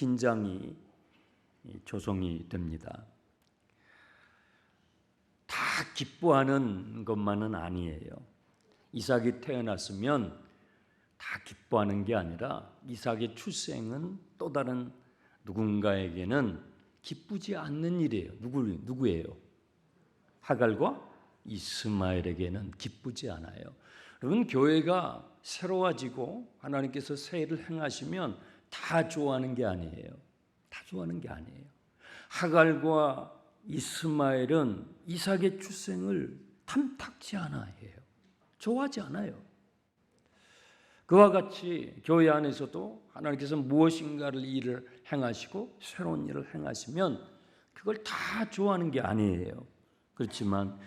긴장이 조성이 됩니다. 다 기뻐하는 것만은 아니에요. 이삭이 태어났으면 다 기뻐하는 게 아니라 이삭의 출생은 또 다른 누군가에게는 기쁘지 않는 일이에요. 누구예요? 하갈과 이스마엘에게는 기쁘지 않아요. 여러분, 교회가 새로워지고 하나님께서 새 일을 행하시면 다 좋아하는 게 아니에요. 다 좋아하는 게 아니에요. 하갈과 이스마엘은 이삭의 출생을 탐탁지 않아 해요. 좋아하지 않아요. 그와 같이 교회 안에서도 하나님께서 무엇인가를 일을 행하시고 새로운 일을 행하시면 그걸 다 좋아하는 게 아니에요. 그렇지만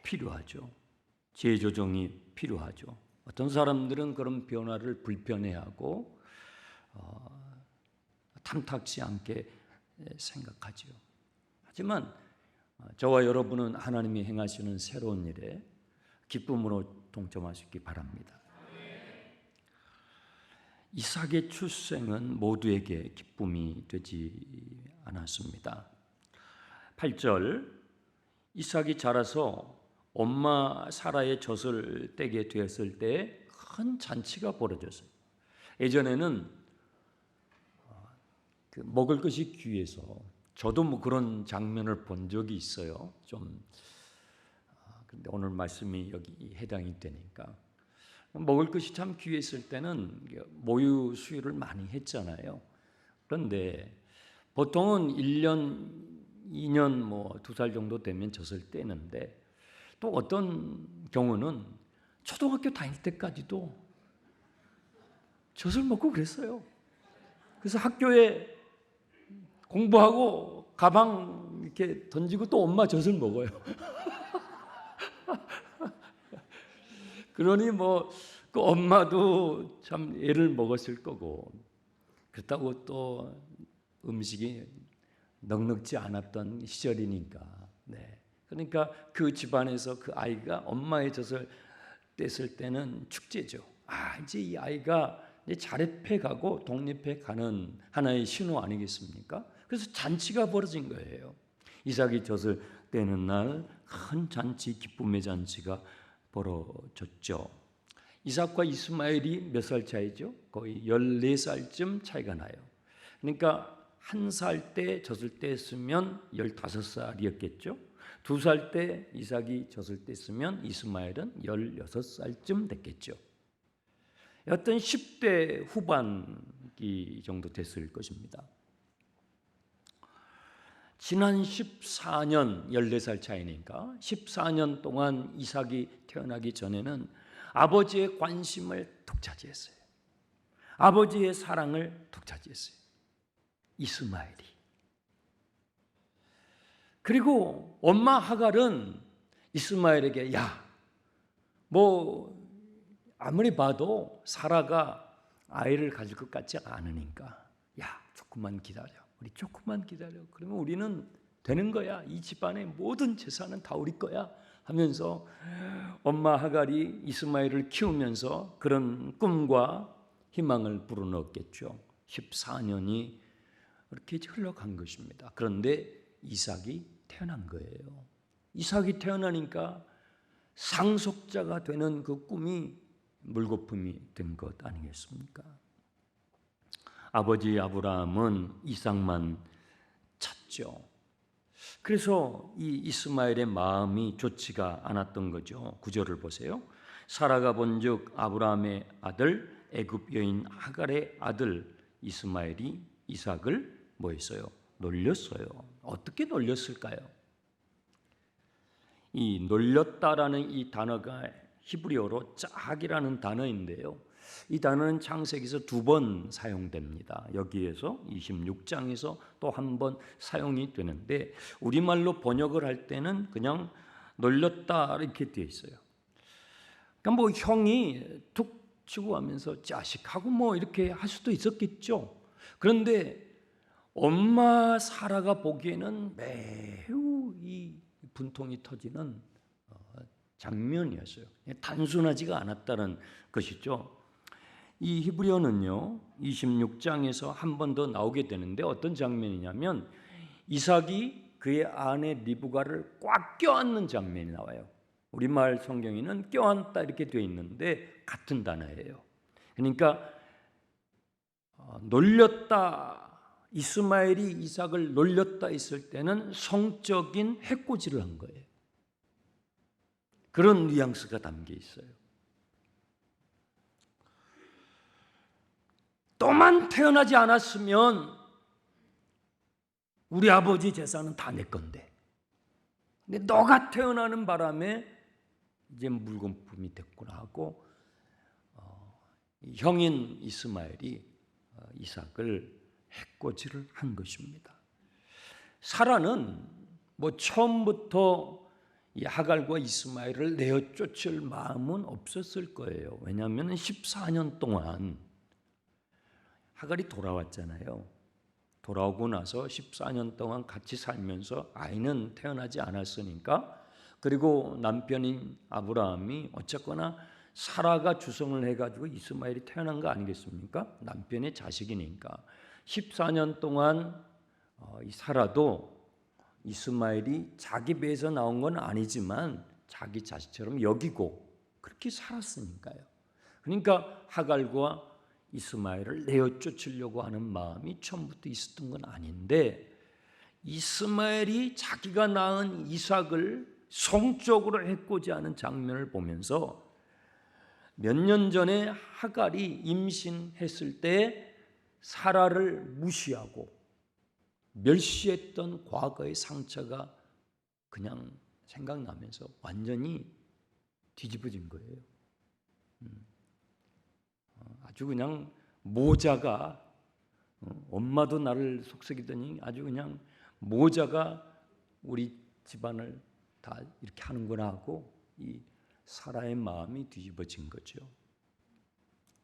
필요하죠. 재조정이 필요하죠. 어떤 사람들은 그런 변화를 불편해하고 탐탁지 않게 생각하죠. 하지만 저와 여러분은 하나님이 행하시는 새로운 일에 기쁨으로 동참하시기 바랍니다. 이삭의 출생은 모두에게 기쁨이 되지 않았습니다. 8절, 이삭이 자라서 엄마 사라의 젖을 떼게 되었을 때 큰 잔치가 벌어졌어요. 예전에는 먹을 것이 귀해서, 저도 뭐 그런 장면을 본 적이 있어요. 근데 오늘 말씀이 여기 해당이 되니까, 먹을 것이 참 귀했을 때는 모유 수유를 많이 했잖아요. 그런데 보통은 1년, 2년, 2살 정도 되면 젖을 떼는데, 또 어떤 경우는 초등학교 다닐 때까지도 젖을 먹고 그랬어요. 그래서 학교에 공부하고 가방 이렇게 던지고 또 엄마 젖을 먹어요. 그러니 그 엄마도 참 애를 먹었을 거고, 그렇다고 또 음식이 넉넉지 않았던 시절이니까. 네. 그러니까 그 집안에서 그 아이가 엄마의 젖을 뗐을 때는 축제죠. 이제 이 아이가 이제 자립해 가고 독립해 가는 하나의 신호 아니겠습니까? 그래서 잔치가 벌어진 거예요. 이삭이 젖을 떼는 날 큰 잔치, 기쁨의 잔치가 벌어졌죠. 이삭과 이스마엘이 몇 살 차이죠? 거의 14살쯤 차이가 나요. 그러니까 1살 때 젖을 뗐으면 15살이었겠죠. 2살 때 이삭이 젖을 뗐으면 이스마엘은 16살쯤 됐겠죠. 어떤 10대 후반기 정도 됐을 것입니다. 지난 14년, 14살 차이니까 14년 동안 이삭이 태어나기 전에는 아버지의 관심을 독차지했어요. 아버지의 사랑을 독차지했어요. 이스마엘이. 그리고 엄마 하갈은 이스마엘에게 아무리 봐도 사라가 아이를 가질 것 같지 않으니까 조금만 기다려. 우리 조금만 기다려. 그러면 우리는 되는 거야. 이 집안의 모든 재산은 다 우리 거야 하면서 엄마 하갈이 이스마엘을 키우면서 그런 꿈과 희망을 불어넣었겠죠. 14년이 이렇게 흘러간 것입니다. 그런데 이삭이 태어난 거예요. 이삭이 태어나니까 상속자가 되는 그 꿈이 물거품이 된 것 아니겠습니까? 아버지 아브라함은 이삭만 찾죠. 그래서 이 이스마엘의 마음이 좋지가 않았던 거죠. 9절을 보세요. 사라가 본즉 아브라함의 아들 애굽 여인 하갈의 아들 이스마엘이 이삭을 뭐했어요? 놀렸어요. 어떻게 놀렸을까요? 이 놀렸다라는 이 단어가 히브리어로 짝이라는 단어인데요. 이 단어는 창세기에서 2번 사용됩니다. 여기에서 26장에서 또 한 번 사용이 되는데 우리말로 번역을 할 때는 그냥 놀렸다 이렇게 되어 있어요. 그러니까 형이 툭 치고 하면서 자식하고 이렇게 할 수도 있었겠죠. 그런데 엄마 사라가 보기에는 매우 이 분통이 터지는 장면이었어요. 단순하지가 않았다는 것이죠. 이 히브리어는요 26장에서 한 번 더 나오게 되는데 어떤 장면이냐면 이삭이 그의 아내 리브가를 꽉 껴안는 장면이 나와요. 우리말 성경에는 껴안다 이렇게 되어 있는데 같은 단어예요. 그러니까 놀렸다, 이스마엘이 이삭을 놀렸다 했을 때는 성적인 해코지를 한 거예요. 그런 뉘앙스가 담겨 있어요. 또만 태어나지 않았으면 우리 아버지 재산은 다 내 건데, 근데 너가 태어나는 바람에 이제 물거품이 됐구나 하고 형인 이스마엘이 이삭을 해코지를 한 것입니다. 사라는 뭐 처음부터 이 하갈과 이스마엘을 내어 쫓을 마음은 없었을 거예요. 왜냐하면 14년 동안 하갈이 돌아왔잖아요. 돌아오고 나서 14년 동안 같이 살면서 아이는 태어나지 않았으니까, 그리고 남편인 아브라함이 어쨌거나 사라가 주성을 해가지고 이스마엘이 태어난 거 아니겠습니까? 남편의 자식이니까 14년 동안 이 사라도 이스마엘이 자기 배에서 나온 건 아니지만 자기 자식처럼 여기고 그렇게 살았으니까요. 그러니까 하갈과 이스마엘을 내어 쫓으려고 하는 마음이 처음부터 있었던 건 아닌데, 이스마엘이 자기가 낳은 이삭을 성적으로 해코지 하는 장면을 보면서 몇 년 전에 하갈이 임신했을 때 사라를 무시하고 멸시했던 과거의 상처가 그냥 생각나면서 완전히 뒤집어진 거예요. 아주 그냥 모자가, 엄마도 나를 속삭이더니 아주 그냥 모자가 우리 집안을 다 이렇게 하는구나 하고 이 사라의 마음이 뒤집어진 거죠.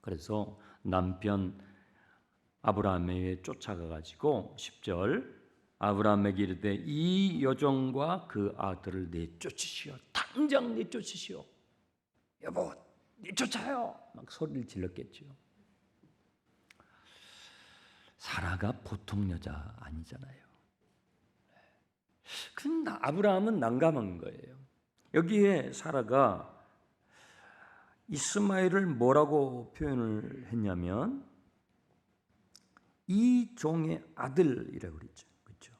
그래서 남편 아브라함에게 쫓아가 가지고 10절 아브라함에게 이르되 이 여종과 그 아들을 내쫓으시오. 당장 내쫓으시오. 여보 내쫓아요. 막 소리를 질렀겠죠. 사라가 보통 여자 아니잖아요. 근데 아브라함은 난감한 거예요. 여기에 사라가 이스마엘을 뭐라고 표현을 했냐면 이 종의 아들이라고 그랬죠. 그렇죠?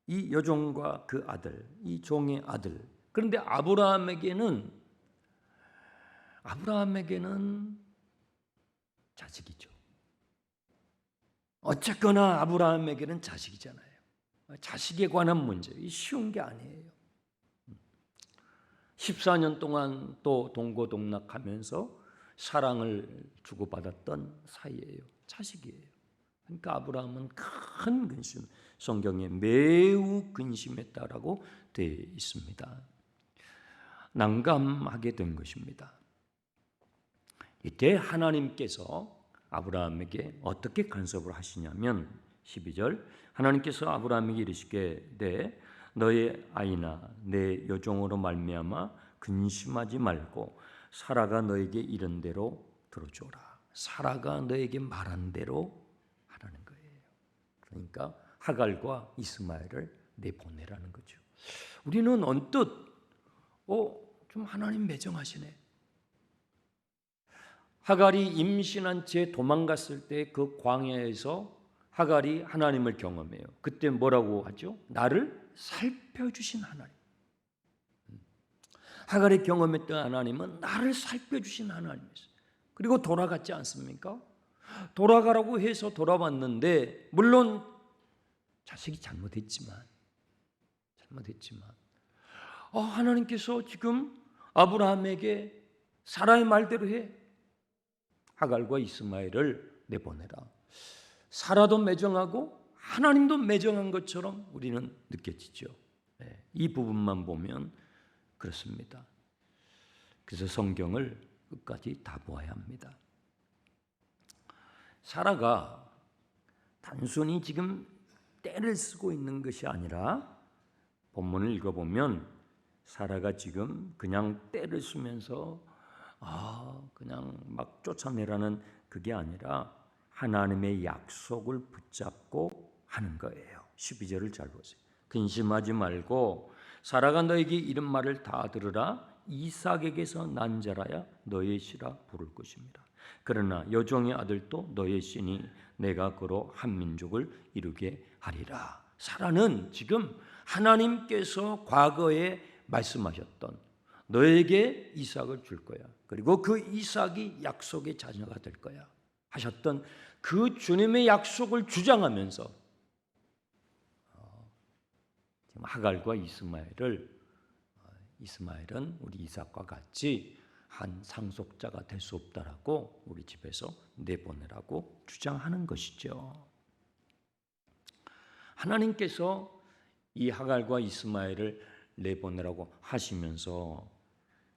이 여종과 그 아들, 이 종의 아들. 그런데 아브라함에게는 자식이죠. 어쨌거나 아브라함에게는 자식이잖아요. 자식에 관한 문제, 쉬운 게 아니에요. 14년 동안 또 동고동락하면서 사랑을 주고받았던 사이예요. 자식이에요. 그러니까 아브라함은 큰 근심, 성경에 매우 근심했다라고 되어 있습니다. 난감하게 된 것입니다. 이때 하나님께서 아브라함에게 어떻게 간섭을 하시냐면 12절 하나님께서 아브라함에게 이르시되 너의 아이나 내 여종으로 말미암아 근심하지 말고 사라가 너에게 이른 대로 들어주어라. 사라가 너에게 말한 대로 하라는 거예요. 그러니까 하갈과 이스마엘을 내보내라는 거죠. 우리는 언뜻 좀 하나님 매정하시네. 하갈이 임신한 채 도망갔을 때 그 광야에서 하갈이 하나님을 경험해요. 그때 뭐라고 하죠? 나를 살펴주신 하나님. 하갈이 경험했던 하나님은 나를 살펴주신 하나님이었어요. 그리고 돌아갔지 않습니까? 돌아가라고 해서 돌아왔는데 물론 자식이 잘못했지만 하나님께서 지금 아브라함에게 사라의 말대로 해. 하갈과 이스마엘을 내보내라. 사라도 매정하고 하나님도 매정한 것처럼 우리는 느껴지죠. 이 부분만 보면 그렇습니다. 그래서 성경을 끝까지 다 보아야 합니다. 사라가 단순히 지금 떼를 쓰고 있는 것이 아니라 본문을 읽어보면 사라가 지금 그냥 떼를 쓰면서 그냥 막 쫓아내라는 그게 아니라 하나님의 약속을 붙잡고 하는 거예요. 12절을 잘 보세요. 근심하지 말고 사라가 너에게 이런 말을 다 들으라. 이삭에게서 난 자라야 너의 씨라 부를 것입니다. 그러나 여종의 아들도 너의 씨니 내가 그로 한 민족을 이루게 하리라. 사라는 지금 하나님께서 과거에 말씀하셨던 너에게 이삭을 줄 거야. 그리고 그 이삭이 약속의 자녀가 될 거야 하셨던 그 주님의 약속을 주장하면서 지금 하갈과 이스마엘은 우리 이삭과 같이 한 상속자가 될 수 없다라고 우리 집에서 내보내라고 주장하는 것이죠. 하나님께서 이 하갈과 이스마엘을 내보내라고 하시면서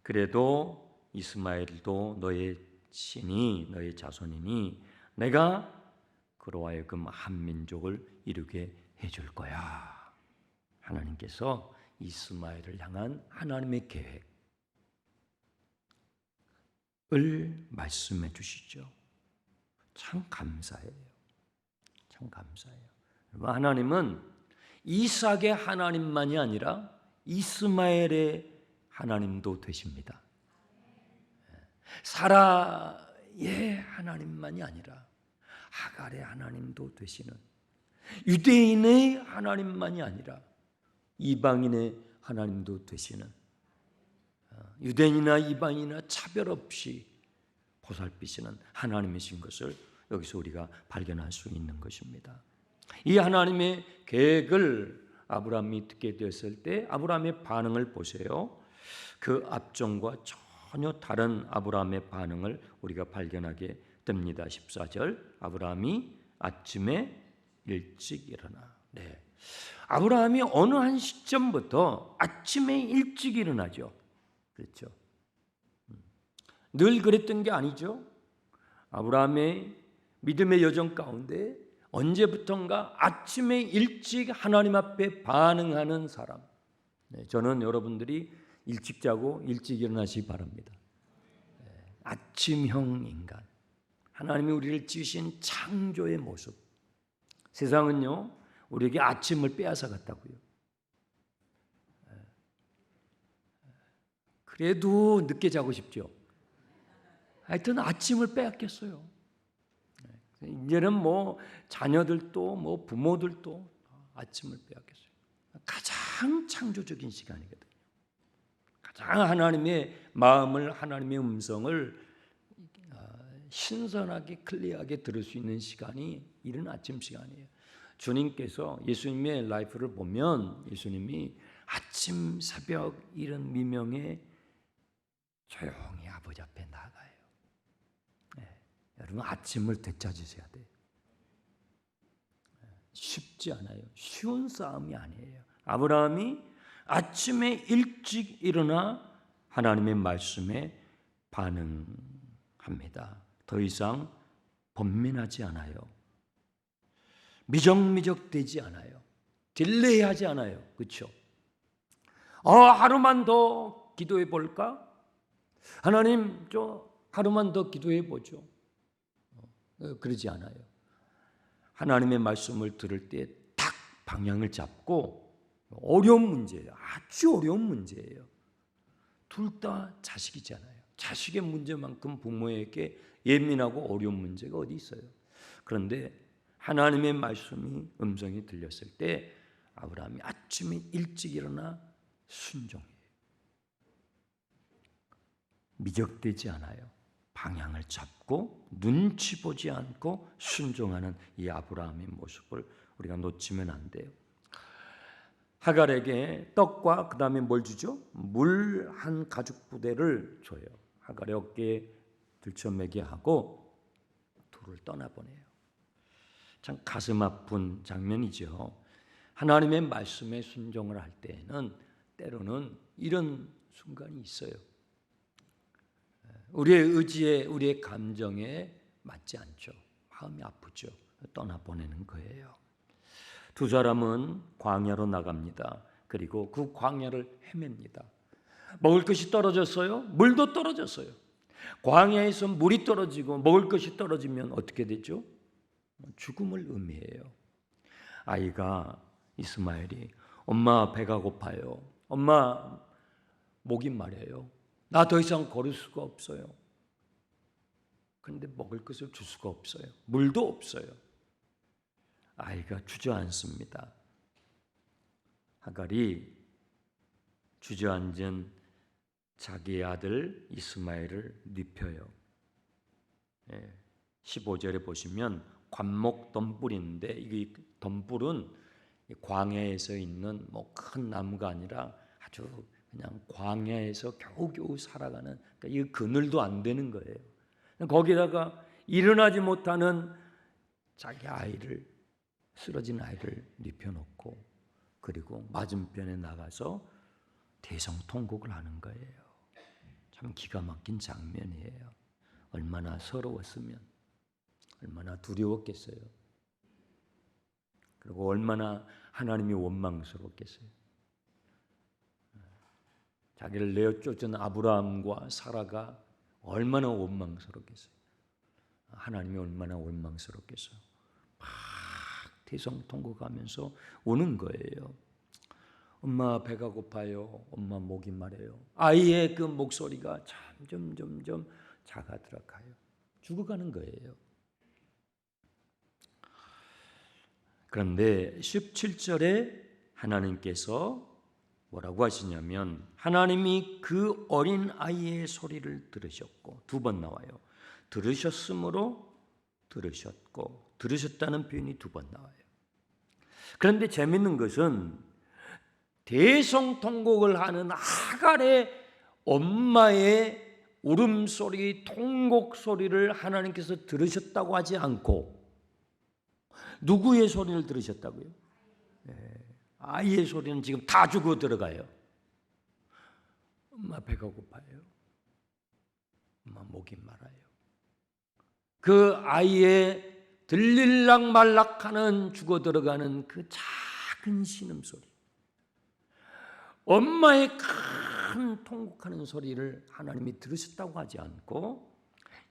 그래도 이스마엘도 너의 신이 너의 자손이니 내가 그로 하여금 한 민족을 이루게 해줄 거야. 하나님께서 이스마엘을 향한 하나님의 계획을 말씀해 주시죠. 참 감사해요. 참 감사해요. 하나님은 이삭의 하나님만이 아니라 이스마엘의 하나님도 되십니다. 사라의 하나님만이 아니라 하갈의 하나님도 되시는, 유대인의 하나님만이 아니라 이방인의 하나님도 되시는, 유대인이나 이방인이나 차별 없이 보살피시는 하나님이신 것을 여기서 우리가 발견할 수 있는 것입니다. 이 하나님의 계획을 아브라함이 듣게 되었을 때 아브라함의 반응을 보세요. 그 앞전과 전혀 다른 아브라함의 반응을 우리가 발견하게 됩니다. 14절 아브라함이 아침에 일찍 일어나. 아브라함이 어느 한 시점부터 아침에 일찍 일어나죠. 그렇죠. 늘 그랬던 게 아니죠. 아브라함의 믿음의 여정 가운데 언제부턴가 아침에 일찍 하나님 앞에 반응하는 사람. 저는 여러분들이 일찍 자고 일찍 일어나시기 바랍니다. 아침형 인간. 하나님이 우리를 지으신 창조의 모습. 세상은요, 우리에게 아침을 빼앗아 갔다고요. 그래도 늦게 자고 싶죠. 하여튼 아침을 빼앗겼어요. 이제는 뭐 자녀들도 뭐 부모들도 아침을 빼앗겼어요. 가장 창조적인 시간이거든요. 가장 하나님의 마음을, 하나님의 음성을 신선하게 클리어하게 들을 수 있는 시간이 이른 아침 시간이에요. 주님께서 예수님의 라이프를 보면 예수님이 아침 새벽 이른 미명에 조용히 아버지 앞에 나가요. 여러분 아침을 되찾으셔야 돼요. 쉽지 않아요. 쉬운 싸움이 아니에요. 아브라함이 아침에 일찍 일어나 하나님의 말씀에 반응합니다. 더 이상 번민하지 않아요. 미적미적되지 않아요. 딜레이하지 않아요. 그렇죠? 하루만 더 기도해 볼까? 하나님, 저 하루만 더 기도해 보죠. 그러지 않아요. 하나님의 말씀을 들을 때 딱 방향을 잡고, 어려운 문제예요. 아주 어려운 문제예요. 둘 다 자식이잖아요. 자식의 문제만큼 부모에게 예민하고 어려운 문제가 어디 있어요. 그런데 하나님의 말씀이 음성이 들렸을 때 아브라함이 아침에 일찍 일어나 순종해요. 미적되지 않아요. 방향을 잡고 눈치 보지 않고 순종하는 이 아브라함의 모습을 우리가 놓치면 안 돼요. 하갈에게 떡과 그 다음에 뭘 주죠? 물 한 가죽 부대를 줘요. 하갈의 어깨에 들쳐매게 하고 둘을 떠나보내요. 참 가슴 아픈 장면이죠. 하나님의 말씀에 순종을 할 때에는 때로는 이런 순간이 있어요. 우리의 의지에, 우리의 감정에 맞지 않죠. 마음이 아프죠. 떠나보내는 거예요. 두 사람은 광야로 나갑니다. 그리고 그 광야를 헤맵니다. 먹을 것이 떨어졌어요. 물도 떨어졌어요. 광야에서 물이 떨어지고 먹을 것이 떨어지면 어떻게 되죠? 죽음을 의미해요. 아이가 이스마엘이 엄마 배가 고파요. 엄마 목이 마려요. 나 더 이상 걸을 수가 없어요. 그런데 먹을 것을 줄 수가 없어요. 물도 없어요. 아이가 주저앉습니다. 하갈이 주저앉은 자기의 아들 이스마엘을 눕혀요. 15절에 보시면 관목 덤불인데 이 덤불은 광야에서 있는 뭐 큰 나무가 아니라 아주 그냥 광야에서 겨우겨우 살아가는, 그러니까 이 그늘도 안 되는 거예요. 거기다가 일어나지 못하는 자기 아이를, 쓰러진 아이를 눕혀놓고 그리고 맞은편에 나가서 대성통곡을 하는 거예요. 참 기가 막힌 장면이에요. 얼마나 서러웠으면, 얼마나 두려웠겠어요. 그리고 얼마나 하나님이 원망스럽겠어요. 자기를 내어쫓은 아브라함과 사라가 얼마나 원망스럽겠어요. 하나님이 얼마나 원망스럽겠어요. 막 대성통곡하면서 우는 거예요. 엄마 배가 고파요. 엄마 목이 마려요. 아이의 그 목소리가 점점 작아들어가요. 죽어가는 거예요. 그런데 17절에 하나님께서 뭐라고 하시냐면 하나님이 그 어린 아이의 소리를 들으셨고, 두 번 나와요. 들으셨으므로 들으셨고, 들으셨다는 표현이 두 번 나와요. 그런데 재밌는 것은 대성통곡을 하는 하갈의 엄마의 울음소리, 통곡소리를 하나님께서 들으셨다고 하지 않고 누구의 소리를 들으셨다고요? 아이의 소리는 지금 다 죽어 들어가요. 엄마 배가 고파요. 엄마 목이 말아요. 그 아이의 들릴락 말락하는 죽어 들어가는 그 작은 신음소리, 엄마의 큰 통곡하는 소리를 하나님이 들으셨다고 하지 않고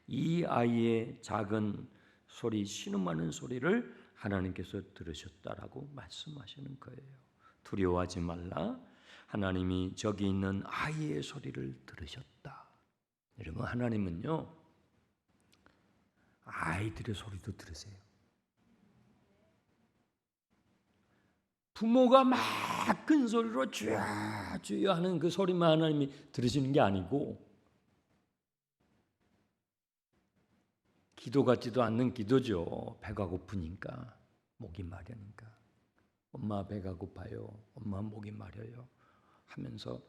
이 아이의 작은 소리, 신음하는 소리를 하나님께서 들으셨다라고 말씀하시는 거예요. 두려워하지 말라. 하나님이 저기 있는 아이의 소리를 들으셨다. 여러분, 하나님은요, 아이들의 소리도 들으세요. 부모가 막 큰 소리로 주야 주야 하는 그 소리만 하나님이 들으시는 게 아니고, 기도 같지도 않는 기도죠. 배가 고프니까, 목이 마르니까. 엄마 배가 고파요. 엄마 목이 마려요. 하면서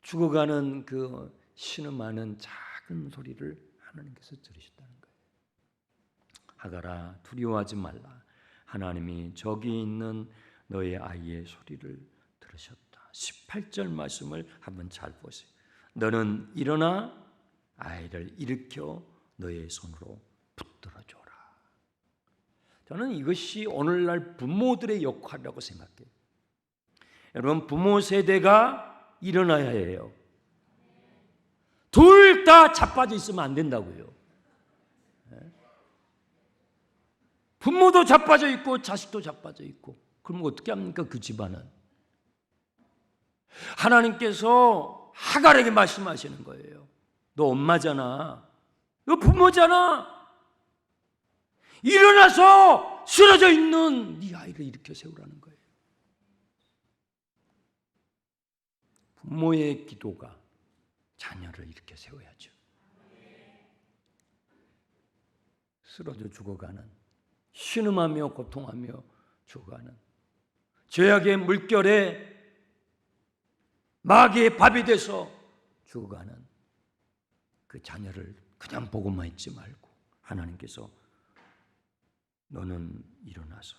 죽어가는 그 신음하는 작은 소리를 하나님께서 들으셨다는 거예요. 하갈아, 두려워하지 말라. 하나님이 저기 있는 너의 아이의 소리를 들으셨다. 18절 말씀을 한번 잘 보세요. 너는 일어나 아이를 일으켜 너의 손으로 붙들어 줘라. 저는 이것이 오늘날 부모들의 역할이라고 생각해요. 여러분, 부모 세대가 일어나야 해요. 둘 다 자빠져 있으면 안 된다고요. 부모도 자빠져 있고 자식도 자빠져 있고, 그럼 어떻게 합니까? 그 집안은. 하나님께서 하갈에게 말씀하시는 거예요. 너 엄마잖아. 너 부모잖아. 일어나서 쓰러져 있는 네 아이를 일으켜 세우라는 거예요. 부모의 기도가 자녀를 일으켜 세워야죠. 쓰러져 죽어가는, 신음하며 고통하며 죽어가는, 죄악의 물결에 마귀의 밥이 돼서 죽어가는 그 자녀를 그냥 보고만 있지 말고 하나님께서 너는 일어나서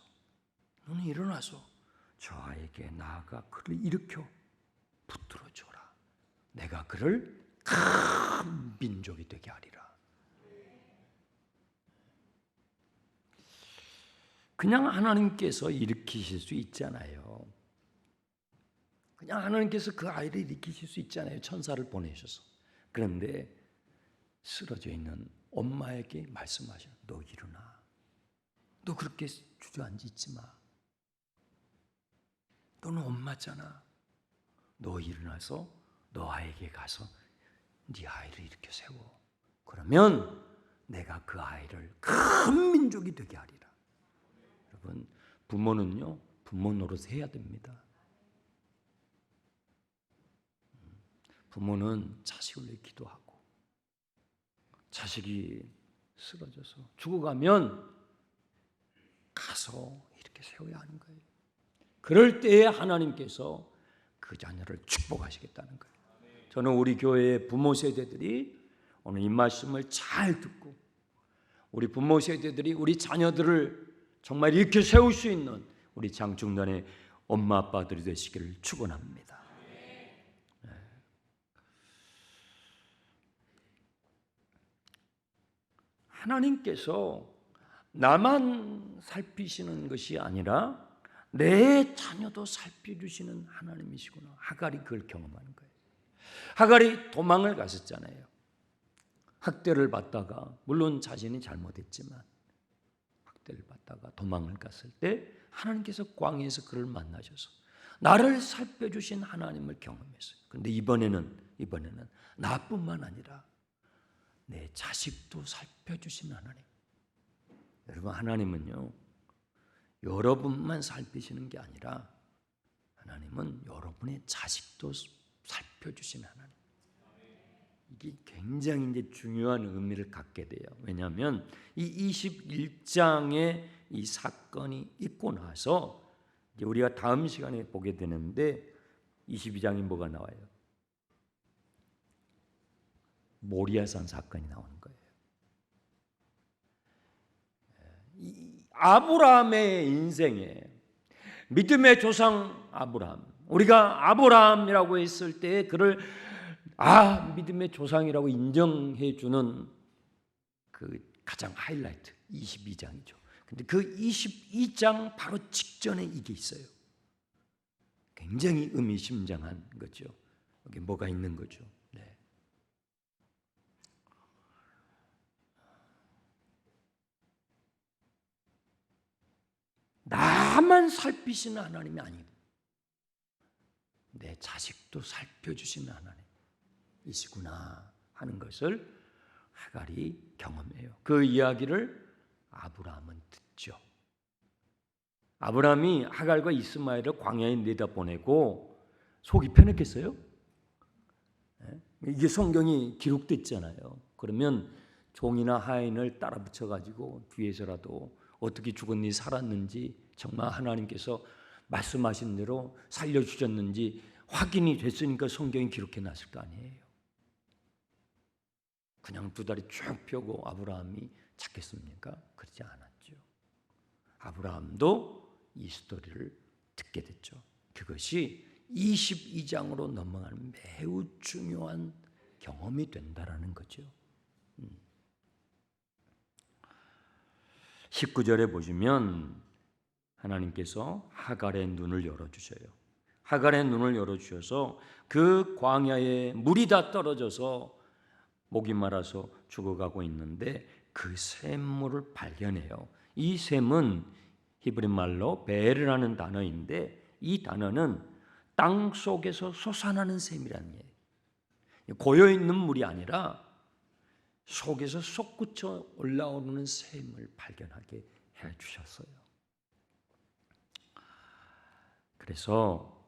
저 아이에게 나아가 그를 일으켜 붙들어 줘라. 내가 그를 큰 민족이 되게 하리라. 그냥 하나님께서 일으키실 수 있잖아요. 그냥 하나님께서 그 아이를 일으키실 수 있잖아요. 천사를 보내셔서. 그런데 쓰러져 있는 엄마에게 말씀하셔. 너 일어나. 너 그렇게 주저앉아 있지 마. 너는 엄마잖아. 너 일어나서 너 아이에게 가서 네 아이를 이렇게 세워. 그러면 내가 그 아이를 큰 민족이 되게 하리라. 여러분, 부모는요, 부모 노릇 해야 됩니다. 부모는 자식을 위해 기도하고, 자식이 쓰러져서 죽어가면 가서 이렇게 세워야 하는 거예요. 그럴 때에 하나님께서 그 자녀를 축복하시겠다는 거예요. 저는 우리 교회의 부모 세대들이 오늘 이 말씀을 잘 듣고 우리 부모 세대들이 우리 자녀들을 정말 이렇게 세울 수 있는 우리 장충단의 엄마 아빠들이 되시기를 축원합니다. 네. 하나님께서 나만 살피시는 것이 아니라 내 자녀도 살펴주시는 하나님이시구나. 하갈이 그걸 경험하는 거예요. 하갈이 도망을 갔었잖아요. 학대를 받다가, 물론 자신이 잘못했지만 학대를 받다가 도망을 갔을 때 하나님께서 광야에서 그를 만나셔서 나를 살펴주신 하나님을 경험했어요. 그런데 이번에는 나뿐만 아니라 내 자식도 살펴주신 하나님. 여러분, 하나님은요, 여러분만 살피시는 게 아니라 하나님은 여러분의 자식도 살펴주신 하나님. 이게 굉장히 이제 중요한 의미를 갖게 돼요. 왜냐하면 이 21장의 이 사건이 있고 나서 이제 우리가 다음 시간에 보게 되는데 22장이 뭐가 나와요? 모리아산 사건이 나오는 거예요. 이 아브라함의 인생에 믿음의 조상 아브라함, 우리가 아브라함이라고 했을 때 그를 믿음의 조상이라고 인정해 주는 그 가장 하이라이트 22장이죠. 근데 그 22장 바로 직전에 이게 있어요. 굉장히 의미심장한 거죠. 여기 뭐가 있는 거죠. 네. 나만 살피시는 하나님이 아니고 내 자식도 살펴주시는 하나님이시구나 하는 것을 하갈이 경험해요. 그 이야기를 아브라함은 듣죠. 아브라함이 하갈과 이스마엘을 광야에 내다보내고 속이 편했겠어요? 이게 성경이 기록됐잖아요. 그러면 종이나 하인을 따라 붙여가지고 뒤에서라도 어떻게 죽었니 살았는지 정말 하나님께서 말씀하신 대로 살려주셨는지 확인이 됐으니까 성경이 기록해 놨을 거 아니에요. 그냥 두 다리 쭉 펴고 아브라함이 찾겠습니까? 그렇지 않았죠. 아브라함도 이 스토리를 듣게 됐죠. 그것이 22장으로 넘어가는 매우 중요한 경험이 된다라는 거죠. 19절에 보시면 하나님께서 하갈의 눈을 열어주셔요. 하갈의 눈을 열어주셔서 그 광야에 물이 다 떨어져서 목이 말라서 죽어가고 있는데 그 샘물을 발견해요. 이 샘은 히브리 말로 베르라는 단어인데 이 단어는 땅 속에서 솟아나는 샘이라는 얘기예요. 고여있는 물이 아니라 속에서 솟구쳐 올라오는 샘을 발견하게 해주셨어요. 그래서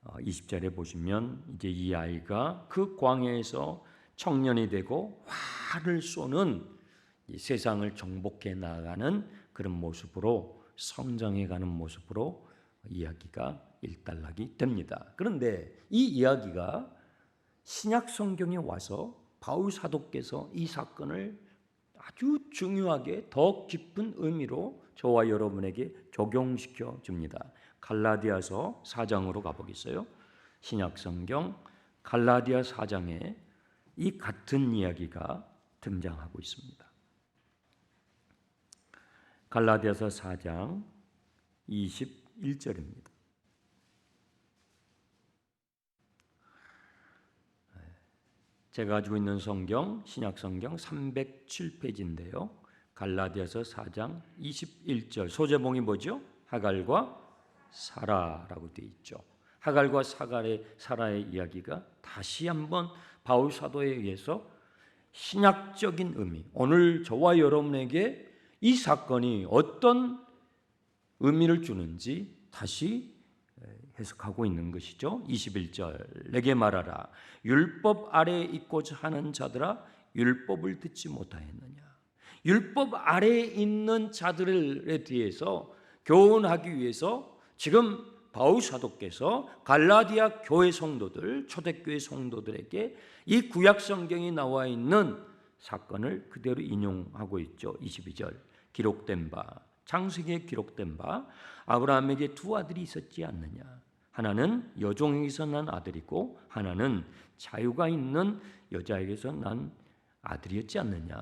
20절에 보시면 이제 이 아이가 그 광야에서 청년이 되고 활을 쏘는 이 세상을 정복해 나가는 그런 모습으로 성장해가는 모습으로 이야기가 일단락이 됩니다. 그런데 이 이야기가 신약 성경에 와서 바울 사도께서 이 사건을 아주 중요하게 더 깊은 의미로 저와 여러분에게 적용시켜 줍니다. 갈라디아서 4장으로 가보겠어요. 신약 성경 갈라디아 4장에 이 같은 이야기가 등장하고 있습니다. 갈라디아서 4장 21절입니다. 제가 가지고 있는 성경, 신약 성경 307페이지인데요. 갈라디아서 4장 21절 소제목이 뭐죠? 하갈과 사라라고 되어 있죠. 하갈과 사라의 이야기가 다시 한번 바울 사도에 의해서 신약적인 의미, 오늘 저와 여러분에게 이 사건이 어떤 의미를 주는지 다시 해석하고 있는 것이죠. 21절 내게 말하라. 율법 아래에 있고자 하는 자들아 율법을 듣지 못하였느냐. 율법 아래에 있는 자들에 대해서 교훈하기 위해서 지금 바울 사도께서 갈라디아 교회 성도들, 초대교회 성도들에게 이 구약 성경이 나와 있는 사건을 그대로 인용하고 있죠. 22절 기록된 바, 창세기에 기록된 바 아브라함에게 두 아들이 있었지 않느냐. 하나는 여종에게서 난 아들이고 하나는 자유가 있는 여자에게서 난 아들이었지 않느냐.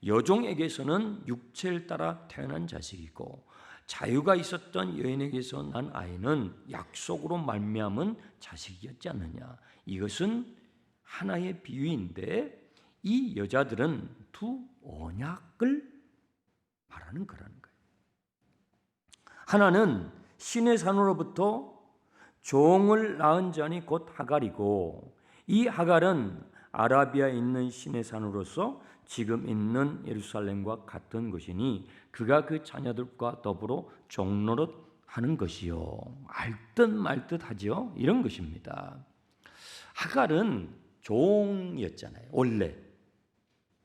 여종에게서는 육체를 따라 태어난 자식이고 자유가 있었던 여인에게서 난 아이는 약속으로 말미암은 자식이었지 않느냐. 이것은 하나의 비유인데 이 여자들은 두 언약을 말하는 거라는 거예요. 하나는 신의 산으로부터 종을 낳은 자니 곧 하갈이고 이 하갈은 아라비아에 있는 신의 산으로서 지금 있는 예루살렘과 같은 것이니 그가 그 자녀들과 더불어 종노릇 하는 것이요. 알듯 말듯 하죠. 이런 것입니다. 하갈은 종이었잖아요. 원래.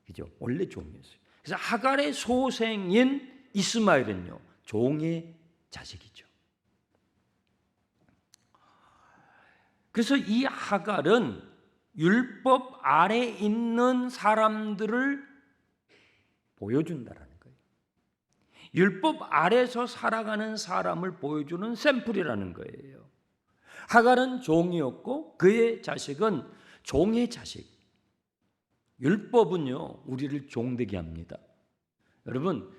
그죠? 원래 종이었어요. 그래서 하갈의 소생인 이스마엘은요. 종의 자식이죠. 그래서 이 하갈은 율법 아래 있는 사람들을 보여준다라는 거예요. 율법 아래서 살아가는 사람을 보여주는 샘플이라는 거예요. 하갈은 종이었고 그의 자식은 종의 자식. 율법은요 우리를 종되게 합니다. 여러분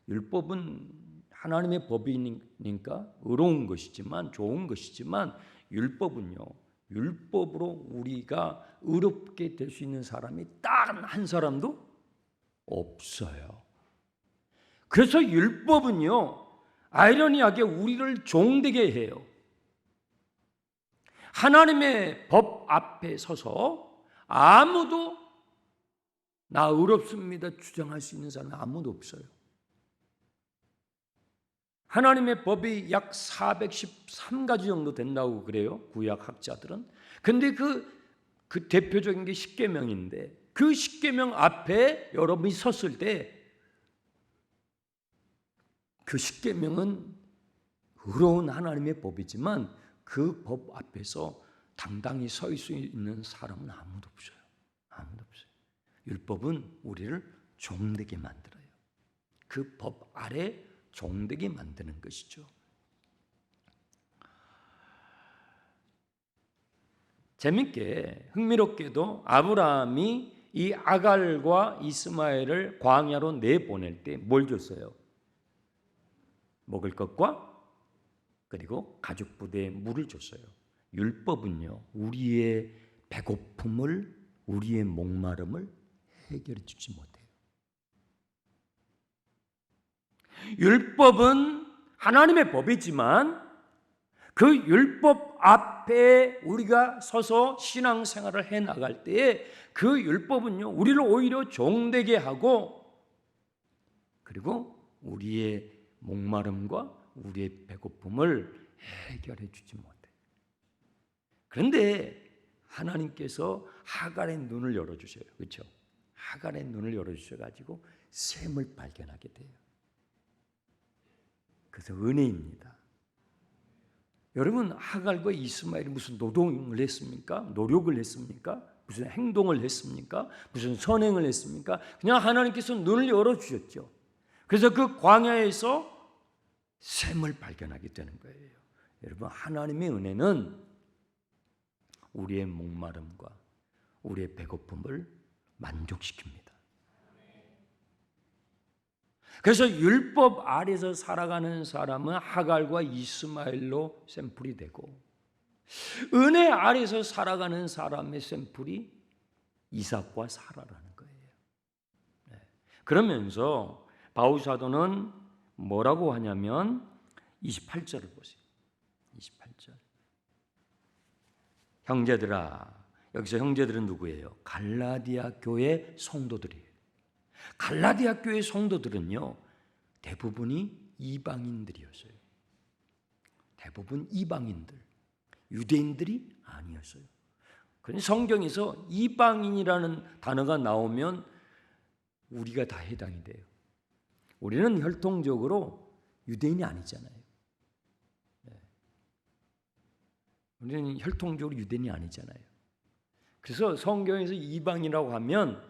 율법은 하나님의 법이니까 의로운 것이지만 좋은 것이지만 율법으로 우리가 의롭게 될 수 있는 사람이 딱 한 사람도 없어요. 그래서 율법은요 아이러니하게 우리를 종되게 해요. 하나님의 법 앞에 서서 아무도 나 의롭습니다 주장할 수 있는 사람은 아무도 없어요. 하나님의 법이 약 413가지 정도 된다고 그래요. 구약 학자들은. 근데 그 대표적인 게 십계명인데 그 십계명 앞에 여러분이 섰을 때 그 십계명은 의로운 하나님의 법이지만 그 법 앞에서 당당히 서 있을 수 있는 사람은 아무도 없어요. 아무도 없어요. 율법은 우리를 종되게 만들어요. 그 법 아래 종되게 만드는 것이죠. 재밌게 흥미롭게도 아브라함이 이 아갈과 이스마엘을 광야로 내보낼 때 뭘 줬어요? 먹을 것과 그리고 가죽 부대에 물을 줬어요. 율법은요 우리의 배고픔을 우리의 목마름을 해결해 주지 못해요. 율법은 하나님의 법이지만 그 율법 앞에 우리가 서서 신앙생활을 해나갈 때에 그 율법은요 우리를 오히려 종되게 하고 그리고 우리의 목마름과 우리의 배고픔을 해결해 주지 못해요. 그런데 하나님께서 하갈의 눈을 열어주셔요. 그렇죠? 하갈의 눈을 열어주셔가지고 샘을 발견하게 돼요. 그래서 은혜입니다. 여러분 하갈과 이스마엘이 무슨 노동을 했습니까? 노력을 했습니까? 무슨 행동을 했습니까? 무슨 선행을 했습니까? 그냥 하나님께서 눈을 열어주셨죠. 그래서 그 광야에서 샘을 발견하게 되는 거예요. 여러분 하나님의 은혜는 우리의 목마름과 우리의 배고픔을 만족시킵니다. 그래서 율법 아래서 살아가는 사람은 하갈과 이스마엘로 샘플이 되고 은혜 아래서 살아가는 사람의 샘플이 이삭과 사라라는 거예요. 그러면서 바울 사도는 뭐라고 하냐면 28절을 보세요. 28절. 형제들아, 여기서 형제들은 누구예요? 갈라디아 교회 성도들이에요. 갈라디아 교회 성도들은요, 대부분이 이방인들이었어요. 대부분 이방인들, 유대인들이 아니었어요. 그래서 성경에서 이방인이라는 단어가 나오면 우리가 다 해당이 돼요. 우리는 혈통적으로 유대인이 아니잖아요. 우리는 혈통적으로 유대인이 아니잖아요. 그래서 성경에서 이방이라고 하면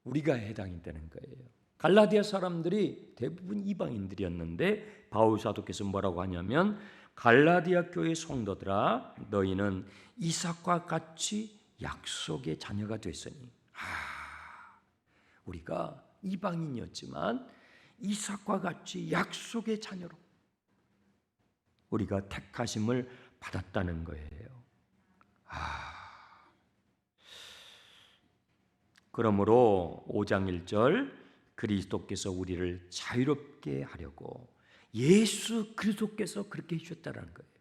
우리가 해당이 되는 거예요. 갈라디아 사람들이 대부분 이방인들이었는데 바울 사도께서 뭐라고 하냐면 갈라디아 교회 성도들아 너희는 이삭과 같이 약속의 자녀가 됐으니 우리가 이방인이었지만 이삭과 같이 약속의 자녀로 우리가 택하심을 받았다는 거예요. 그러므로 5장 1절 그리스도께서 우리를 자유롭게 하려고 예수 그리스도께서 그렇게 해주셨다는 거예요.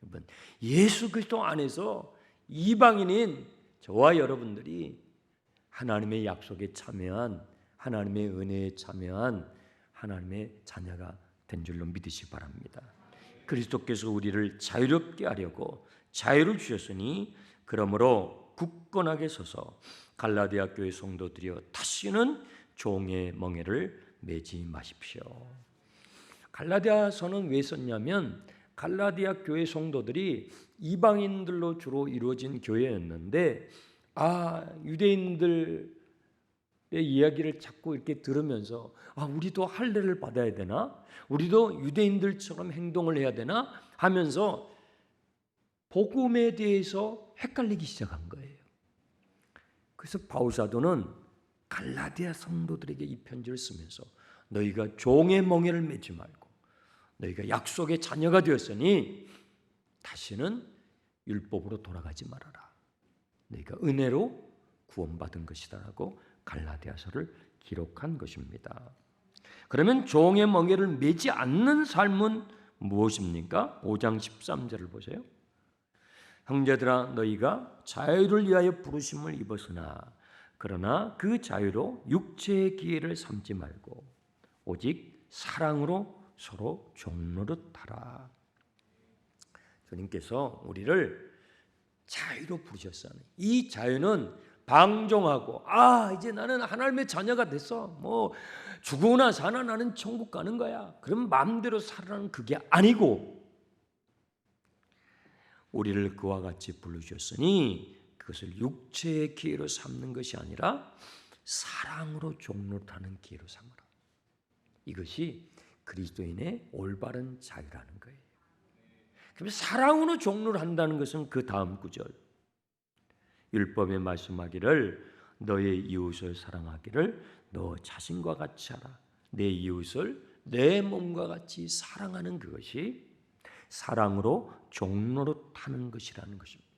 여러분, 예수 그리스도 안에서 이방인인 저와 여러분들이 하나님의 약속에 참여한, 하나님의 은혜에 참여한 하나님의 자녀가 된 줄로 믿으시기 바랍니다. 그리스도께서 우리를 자유롭게 하려고 자유를 주셨으니 그러므로 굳건하게 서서 갈라디아 교회 성도들이여 다시는 종의 멍에를 매지 마십시오. 갈라디아서는 왜 썼냐면 갈라디아 교회 성도들이 이방인들로 주로 이루어진 교회였는데 유대인들의 이야기를 자꾸 이렇게 들으면서 우리도 할례를 받아야 되나? 우리도 유대인들처럼 행동을 해야 되나? 하면서 복음에 대해서 헷갈리기 시작한 거예요. 그래서 바울 사도는 갈라디아 성도들에게 이 편지를 쓰면서 너희가 종의 멍에를 매지 말고 너희가 약속의 자녀가 되었으니 다시는 율법으로 돌아가지 말아라. 너희가 은혜로 구원받은 것이다라고 갈라디아서를 기록한 것입니다. 그러면 종의 멍에를 매지 않는 삶은 무엇입니까? 5장 13절을 보세요. 형제들아 너희가 자유를 위하여 부르심을 입었으나 그러나 그 자유로 육체의 기회를 삼지 말고 오직 사랑으로 서로 종노릇하라. 주님께서 우리를 자유로 부르셨어요. 이 자유는 방종하고 이제 나는 하나님의 자녀가 됐어. 죽으나 사나 나는 천국 가는 거야. 그럼 마음대로 살아라는 그게 아니고 우리를 그와 같이 부르셨으니 그것을 육체의 기회로 삼는 것이 아니라 사랑으로 종노릇하는 기회로 삼으라. 이것이 그리스도인의 올바른 자유라는 거예요. 그럼 사랑으로 종로를 한다는 것은 그 다음 구절 율법에 말씀하기를 너의 이웃을 사랑하기를 너 자신과 같이 하라. 내 이웃을 내 몸과 같이 사랑하는 그것이 사랑으로 종로릇하는 것이라는 것입니다.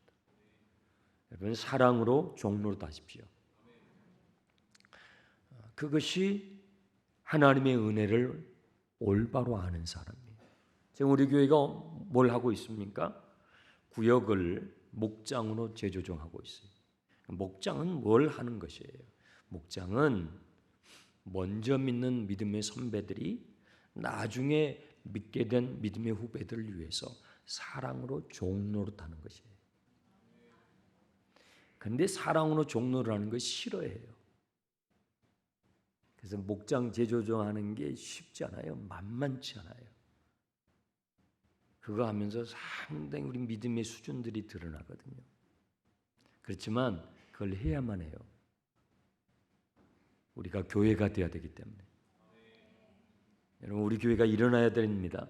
여러분 사랑으로 종로릇하십시오. 그것이 하나님의 은혜를 올바로 아는 사람이에요. 지금 우리 교회가 뭘 하고 있습니까? 구역을 목장으로 재조정하고 있어요. 목장은 뭘 하는 것이에요? 목장은 먼저 믿는 믿음의 선배들이 나중에 믿게 된 믿음의 후배들을 위해서 사랑으로 종노릇하는 것이에요. 그런데 사랑으로 종노릇하는 걸 싫어해요. 그래서 목장 재조정하는 게 쉽지 않아요. 만만치 않아요. 그거 하면서 상당히 우리 믿음의 수준들이 드러나거든요. 그렇지만 그걸 해야만 해요. 우리가 교회가 되어야 되기 때문에. 여러분 우리 교회가 일어나야 됩니다.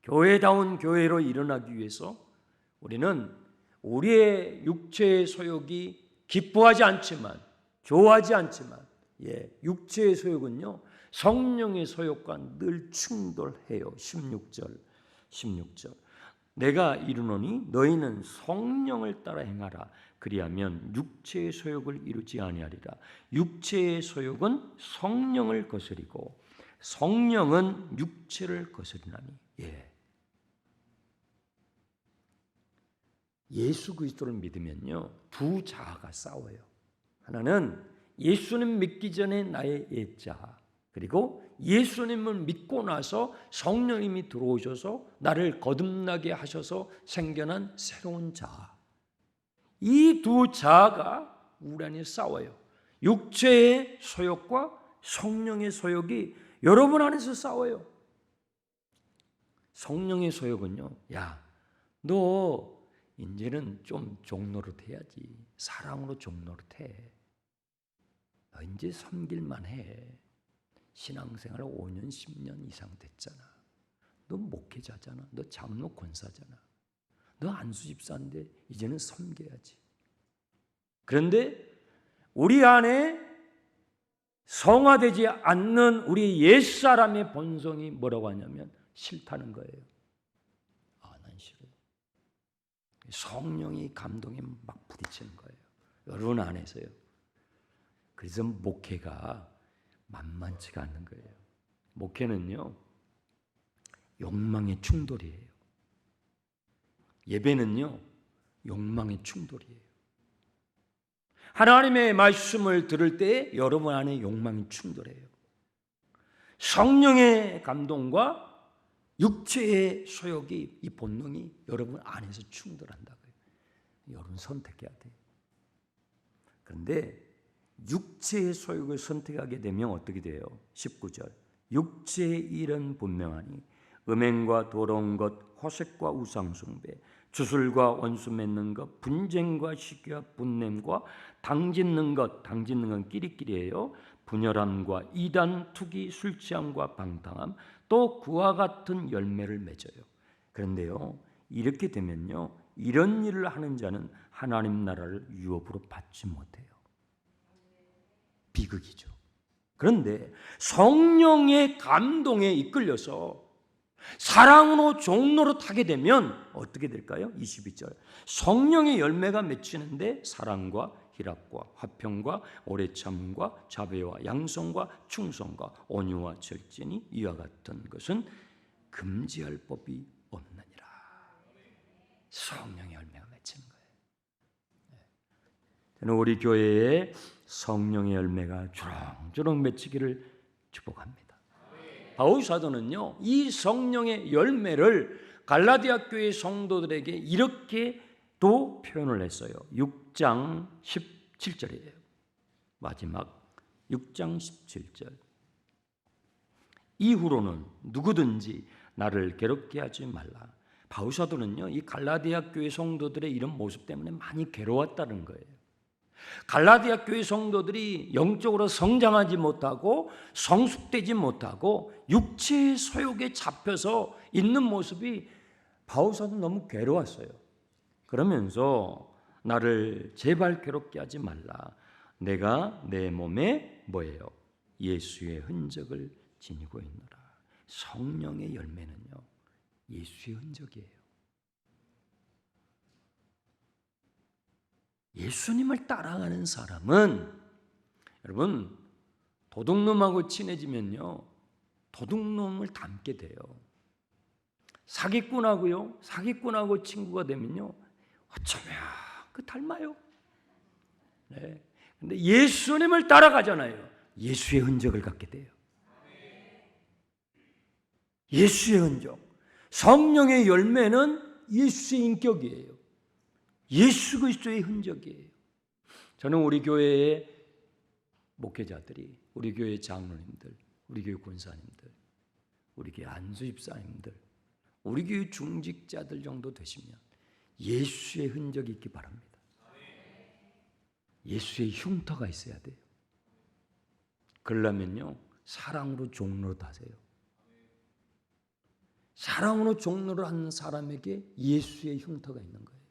교회다운 교회로 일어나기 위해서 우리는 우리의 육체의 소욕이 기뻐하지 않지만 좋아하지 않지만 육체의 소욕은요 성령의 소욕과 늘 충돌해요. 16절 내가 이르노니 너희는 성령을 따라 행하라. 그리하면 육체의 소욕을 이루지 아니하리라. 육체의 소욕은 성령을 거스리고 성령은 육체를 거스리나니. 예수 그리스도를 믿으면요, 두 자아가 싸워요. 하나는 예수님 믿기 전에 나의 옛자, 그리고 예수님을 믿고 나서 성령님이 들어오셔서 나를 거듭나게 하셔서 생겨난 새로운 자아. 이 두 자아가 우리 안에 싸워요. 육체의 소욕과 성령의 소욕이 여러분 안에서 싸워요. 성령의 소욕은요, 야, 너 이제는 좀 종노릇 해야지. 사랑으로 종노릇 해. 너 이제 섬길만 해. 신앙생활 5년, 10년 이상 됐잖아. 너 목회자잖아. 너 장로 권사잖아. 너 안수집사인데 이제는 섬겨야지. 그런데 우리 안에 성화되지 않는 우리 옛사람의 본성이 뭐라고 하냐면 싫다는 거예요. 난 싫어요. 성령이 감동에 막 부딪히는 거예요. 여러분 안에서요. 그래서 목회가 만만치가 않는 거예요. 목회는요, 욕망의 충돌이에요. 예배는요, 욕망의 충돌이에요. 하나님의 말씀을 들을 때 여러분 안에 욕망이 충돌해요. 성령의 감동과 육체의 소욕이, 이 본능이 여러분 안에서 충돌한다고요. 여러분 선택해야 돼요. 그런데 육체의 소욕을 선택하게 되면 어떻게 돼요? 19절. 육체의 일은 분명하니 음행과 더러운 것, 호색과 우상숭배, 주술과 원수 맺는 것, 분쟁과 시기와 분냄과 당짓는 것, 당짓는 건 끼리끼리예요. 분열함과 이단, 투기, 술취함과 방탕함, 또 그와 같은 열매를 맺어요. 그런데요, 이렇게 되면요, 이런 일을 하는 자는 하나님 나라를 유업으로 받지 못해요. 비극이죠. 그런데 성령의 감동에 이끌려서 사랑으로 종로를 타게 되면 어떻게 될까요? 22절. 성령의 열매가 맺히는데 사랑과 희락과 화평과 오래 참음과 자비와 양성과 충성과 온유와 절제니 이와 같은 것은 금지할 법이 없느니라. 성령의 열매가 맺히는 거예요. 저는 우리 교회에 성령의 열매가 주렁주렁 맺히기를 축복합니다. 바울 사도는요, 이 성령의 열매를 갈라디아 교회 성도들에게 이렇게 또 표현을 했어요. 6장 17절이에요. 마지막 6장 17절. 이후로는 누구든지 나를 괴롭게 하지 말라. 바울 사도는요, 이 갈라디아 교회 성도들의 이런 모습 때문에 많이 괴로웠다는 거예요. 갈라디아 교회 성도들이 영적으로 성장하지 못하고 성숙되지 못하고 육체의 소욕에 잡혀서 있는 모습이 바울 사도는 너무 괴로웠어요. 그러면서 나를 제발 괴롭게 하지 말라. 내가 내 몸에 뭐예요? 예수의 흔적을 지니고 있노라. 성령의 열매는요, 예수의 흔적이에요. 예수님을 따라가는 사람은, 여러분, 도둑놈하고 친해지면요, 도둑놈을 닮게 돼요. 사기꾼하고 친구가 되면요, 어쩌면 그 닮아요. 네. 근데 예수님을 따라가잖아요. 예수의 흔적을 갖게 돼요. 예수의 흔적. 성령의 열매는 예수의 인격이에요. 예수 그리스도의 흔적이에요. 저는 우리 교회의 목회자들이, 우리 교회 장로님들, 우리 교회 권사님들, 우리 교회 안수집사님들, 우리 교회 중직자들 정도 되시면 예수의 흔적이 있기 바랍니다. 예수의 흉터가 있어야 돼요. 그러려면요, 사랑으로 종로를 하세요. 사랑으로 종로를 하는 사람에게 예수의 흉터가 있는 거예요.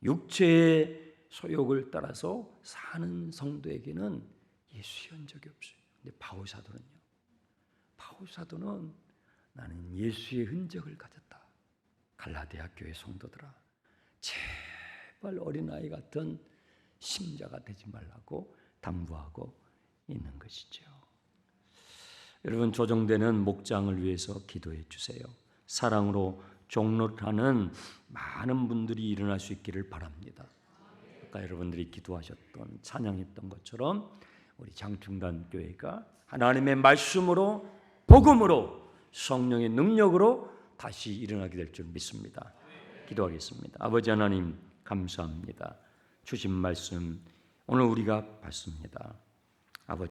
육체의 소욕을 따라서 사는 성도에게는 예수의 흔적이 없어요. 근데 바울 사도는요, 바울 사도는 나는 예수의 흔적을 가졌다. 갈라디아 교회 성도들아, 제발 어린아이 같은 심자가 되지 말라고 당부하고 있는 것이죠. 여러분, 조정되는 목장을 위해서 기도해 주세요. 사랑으로 종로하는 많은 분들이 일어날 수 있기를 바랍니다. 아까 여러분들이 기도하셨던, 찬양했던 것처럼 우리 장충단 교회가 하나님의 말씀으로, 복음으로, 성령의 능력으로 다시 일어나게 될 줄 믿습니다. 기도하겠습니다. 아버지 하나님, 감사합니다. 주신 말씀 오늘 우리가 받습니다. 아버지